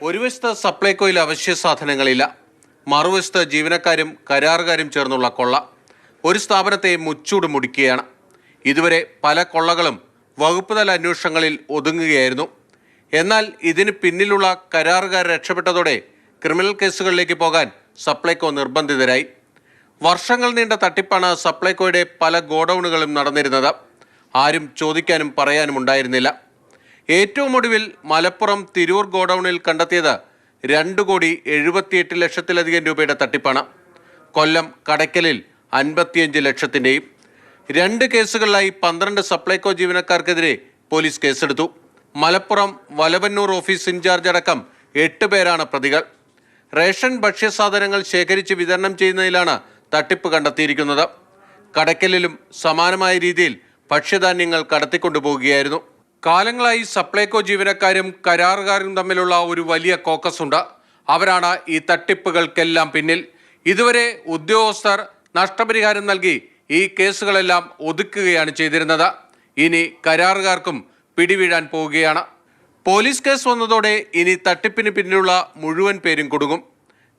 ഒരു വശത്ത് സപ്ലൈകോയിൽ അവശ്യ സാധനങ്ങളില്ല, മറുവശത്ത് ജീവനക്കാരും കരാറുകാരും ചേർന്നുള്ള കൊള്ള ഒരു സ്ഥാപനത്തെ മുച്ചൂട് മുടിക്കുകയാണ്. ഇതുവരെ പല കൊള്ളകളും വകുപ്പ് തല അന്വേഷണങ്ങളിൽ ഒതുങ്ങുകയായിരുന്നു. എന്നാൽ ഇതിന് പിന്നിലുള്ള കരാറുകാർ രക്ഷപ്പെട്ടതോടെ ക്രിമിനൽ കേസുകളിലേക്ക് പോകാൻ സപ്ലൈകോ നിർബന്ധിതരായി. വർഷങ്ങൾ നീണ്ട തട്ടിപ്പാണ് സപ്ലൈകോയുടെ പല ഗോഡൌണുകളും നടന്നിരുന്നത്. ആരും ചോദിക്കാനും പറയാനും ഉണ്ടായിരുന്നില്ല. ഏറ്റവും ഒടുവിൽ മലപ്പുറം തിരൂർ ഗോഡൌണിൽ കണ്ടെത്തിയത് 2,78,00,000 രൂപയുടെ തട്ടിപ്പാണ്. കൊല്ലം കടയ്ക്കലിൽ 55 ലക്ഷത്തിൻ്റെയും. 2 കേസുകളിലായി 12 സപ്ലൈകോ ജീവനക്കാർക്കെതിരെ പോലീസ് കേസെടുത്തു. മലപ്പുറം വലവന്നൂർ ഓഫീസ് ഇൻചാർജ് അടക്കം 8 പേരാണ് പ്രതികൾ. റേഷൻ ഭക്ഷ്യസാധനങ്ങൾ ശേഖരിച്ച് വിതരണം ചെയ്യുന്നതിലാണ് തട്ടിപ്പ് കണ്ടെത്തിയിരിക്കുന്നത്. കടയ്ക്കലിലും സമാനമായ രീതിയിൽ ഭക്ഷ്യധാന്യങ്ങൾ കടത്തിക്കൊണ്ടുപോകുകയായിരുന്നു. കാലങ്ങളായി സപ്ലൈകോ ജീവനക്കാരും കരാറുകാരും തമ്മിലുള്ള ഒരു വലിയ കോക്കസ് ഉണ്ട്. അവരാണ് ഈ തട്ടിപ്പുകൾക്കെല്ലാം പിന്നിൽ. ഇതുവരെ ഉദ്യോഗസ്ഥർ നഷ്ടപരിഹാരം നൽകി ഈ കേസുകളെല്ലാം ഒതുക്കുകയാണ് ചെയ്തിരുന്നത്. ഇനി കരാറുകാർക്കും പിടിവീഴാൻ പോവുകയാണ്. പോലീസ് കേസ് വന്നതോടെ ഇനി തട്ടിപ്പിന് പിന്നിലുള്ള മുഴുവൻ പേരും കുടുങ്ങും.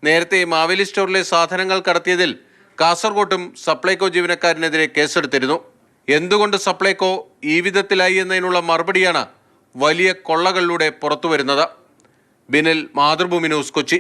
നേരത്തെ മാവേലി സ്റ്റോറിലെ സാധനങ്ങൾ കടത്തിയതിൽ കാസർകോട്ടും സപ്ലൈകോ ജീവനക്കാരനെതിരെ കേസെടുത്തിരുന്നു. എന്തുകൊണ്ട് സപ്ലൈകോ ഈ വിധത്തിലായി എന്നതിനുള്ള മറുപടിയാണ് വലിയ കൊള്ളകളിലൂടെ പുറത്തുവരുന്നത്. ബിനിൽ, മാതൃഭൂമി ന്യൂസ്, കൊച്ചി.